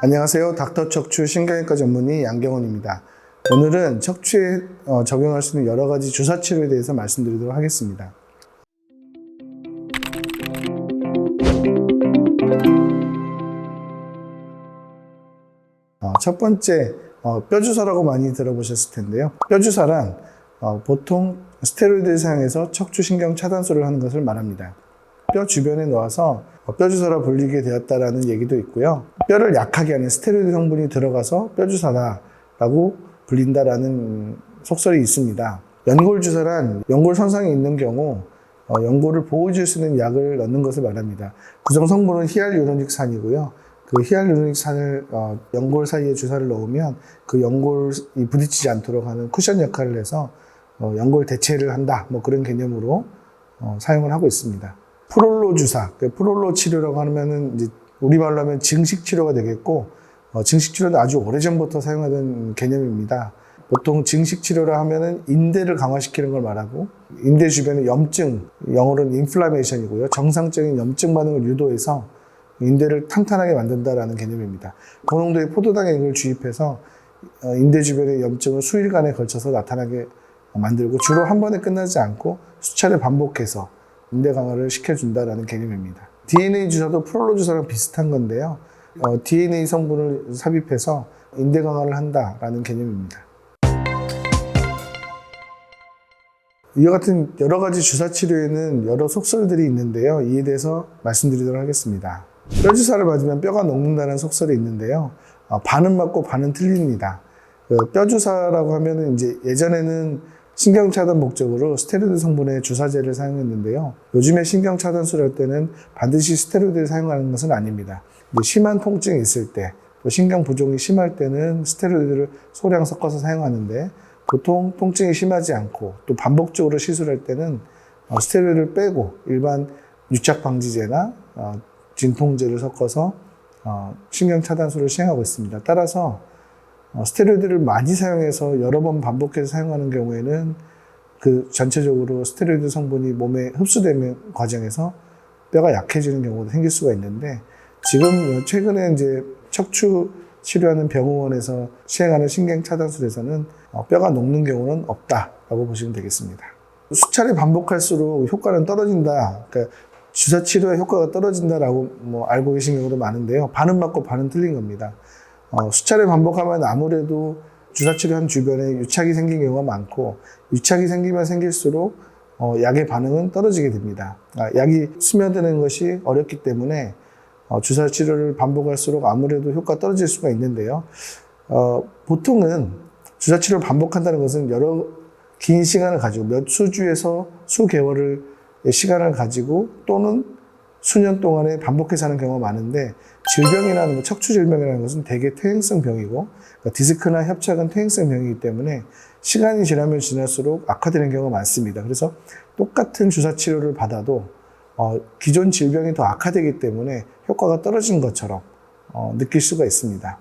안녕하세요. 닥터 척추 신경외과 전문의 양경원입니다. 오늘은 척추에 적용할 수 있는 여러 가지 주사 치료에 대해서 말씀드리도록 하겠습니다. 첫 번째, 뼈주사라고 많이 들어보셨을 텐데요. 뼈주사란 보통 스테로이드를 사용해서 척추 신경 차단술을 하는 것을 말합니다. 뼈 주변에 넣어서 뼈주사라 불리게 되었다라는 얘기도 있고요. 뼈를 약하게 하는 스테로이드 성분이 들어가서 뼈주사다라고 불린다라는 속설이 있습니다. 연골주사란 연골 손상이 있는 경우 연골을 보호해줄 수 있는 약을 넣는 것을 말합니다. 구성 성분은 히알루로닉산이고요. 그 히알루로닉산을 연골 사이에 주사를 넣으면 그 연골이 부딪히지 않도록 하는 쿠션 역할을 해서 연골 대체를 한다, 그런 개념으로 사용을 하고 있습니다. 프롤로 주사, 프롤로 치료라고 하면은 이제 우리 말로 하면 증식 치료가 되겠고, 증식 치료는 아주 오래전부터 사용하던 개념입니다. 보통 증식 치료라 하면은 인대를 강화시키는 걸 말하고, 인대 주변의 염증, 영어로는 인플라메이션이고요. 정상적인 염증 반응을 유도해서 인대를 탄탄하게 만든다라는 개념입니다. 고농도의 포도당액을 주입해서 인대 주변의 염증을 수일간에 걸쳐서 나타나게 만들고, 주로 한 번에 끝나지 않고 수차례 반복해서 인대 강화를 시켜준다라는 개념입니다. DNA 주사도 프롤로 주사랑 비슷한 건데요. DNA 성분을 삽입해서 인대 강화를 한다라는 개념입니다. 이와 같은 여러 가지 주사 치료에는 여러 속설들이 있는데요. 이에 대해서 말씀드리도록 하겠습니다. 뼈주사를 맞으면 뼈가 녹는다는 속설이 있는데요. 반은 맞고 반은 틀립니다. 뼈주사라고 하면은 이제 예전에는 신경차단 목적으로 스테로이드 성분의 주사제를 사용했는데요. 요즘에 신경차단술을 할 때는 반드시 스테로이드를 사용하는 것은 아닙니다. 심한 통증이 있을 때, 또 신경 부종이 심할 때는 스테로이드를 소량 섞어서 사용하는데, 보통 통증이 심하지 않고 또 반복적으로 시술할 때는 스테로이드를 빼고 일반 유착방지제나 진통제를 섞어서 신경차단술을 시행하고 있습니다. 따라서 스테로이드를 많이 사용해서 여러 번 반복해서 사용하는 경우에는 그 전체적으로 스테로이드 성분이 몸에 흡수되는 과정에서 뼈가 약해지는 경우도 생길 수가 있는데, 지금 최근에 이제 척추 치료하는 병원에서 시행하는 신경 차단술에서는 뼈가 녹는 경우는 없다라고 보시면 되겠습니다. 수차례 반복할수록 효과는 떨어진다, 그러니까 주사 치료의 효과가 떨어진다라고 알고 계신 경우도 많은데요. 반은 맞고 반은 틀린 겁니다. 수차례 반복하면 아무래도 주사 치료한 주변에 유착이 생긴 경우가 많고, 유착이 생기면 생길수록 약의 반응은 떨어지게 됩니다. 약이 스며드는 것이 어렵기 때문에 주사 치료를 반복할수록 아무래도 효과가 떨어질 수가 있는데요. 보통은 주사 치료를 반복한다는 것은 여러 긴 시간을 가지고 몇 수주에서 수개월을 시간을 가지고 또는 수년 동안에 반복해서 하는 경우가 많은데, 질병이나 척추 질병이라는 것은 대개 퇴행성 병이고, 그러니까 디스크나 협착은 퇴행성 병이기 때문에 시간이 지나면 지날수록 악화되는 경우가 많습니다. 그래서 똑같은 주사 치료를 받아도 기존 질병이 더 악화되기 때문에 효과가 떨어진 것처럼 느낄 수가 있습니다.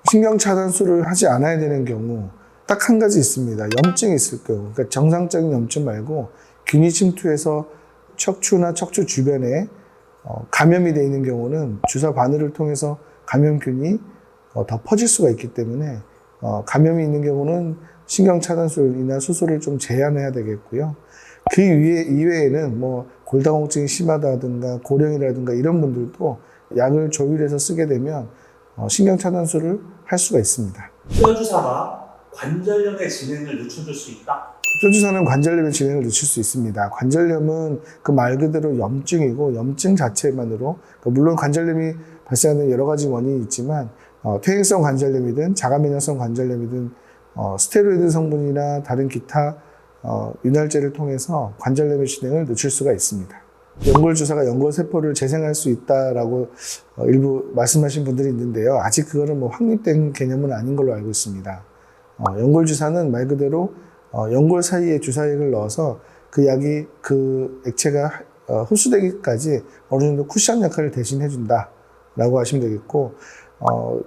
신경차단술을 하지 않아야 되는 경우 딱 한 가지 있습니다. 염증이 있을 경우, 그러니까 정상적인 염증 말고 균이 침투해서 척추나 척추 주변에 감염이 되어 있는 경우는 주사 바늘을 통해서 감염균이 더 퍼질 수가 있기 때문에 감염이 있는 경우는 신경차단술이나 수술을 좀 제한해야 되겠고요. 그 이외에는 골다공증이 심하다든가 고령이라든가 이런 분들도 약을 조율해서 쓰게 되면 신경차단술을 할 수가 있습니다. 뼈주사가 관절염의 진행을 늦춰줄 수 있다? 뼈주사는 관절염의 진행을 늦출 수 있습니다. 관절염은 그 말 그대로 염증이고, 염증 자체만으로, 물론 관절염이 발생하는 여러 가지 원인이 있지만 퇴행성 관절염이든 자가면역성 관절염이든 스테로이드 성분이나 다른 기타 윤활제를 통해서 관절염의 진행을 늦출 수가 있습니다. 연골주사가 연골세포를 재생할 수 있다라고 일부 말씀하신 분들이 있는데요. 아직 그거는 확립된 개념은 아닌 걸로 알고 있습니다. 연골주사는 말 그대로 연골 사이에 주사액을 넣어서 그 약이 그 액체가 흡수되기까지 어느 정도 쿠션 역할을 대신해준다라고 하시면 되겠고,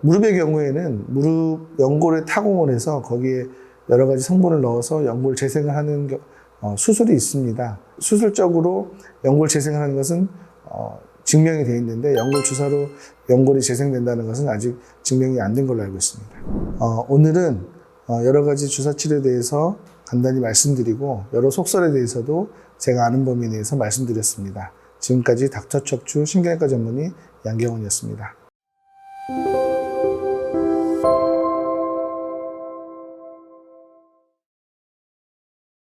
무릎의 경우에는 무릎 연골에 타공을 해서 거기에 여러 가지 성분을 넣어서 연골 재생을 하는 수술이 있습니다. 수술적으로 연골 재생을 하는 것은 증명이 되어 있는데 연골 주사로 연골이 재생된다는 것은 아직 증명이 안 된 걸로 알고 있습니다. 오늘은 여러 가지 주사 치료에 대해서 간단히 말씀드리고 여러 속설에 대해서도 제가 아는 범위에 대해서 말씀드렸습니다. 지금까지 닥터 척추 신경외과 전문의 양경원이었습니다.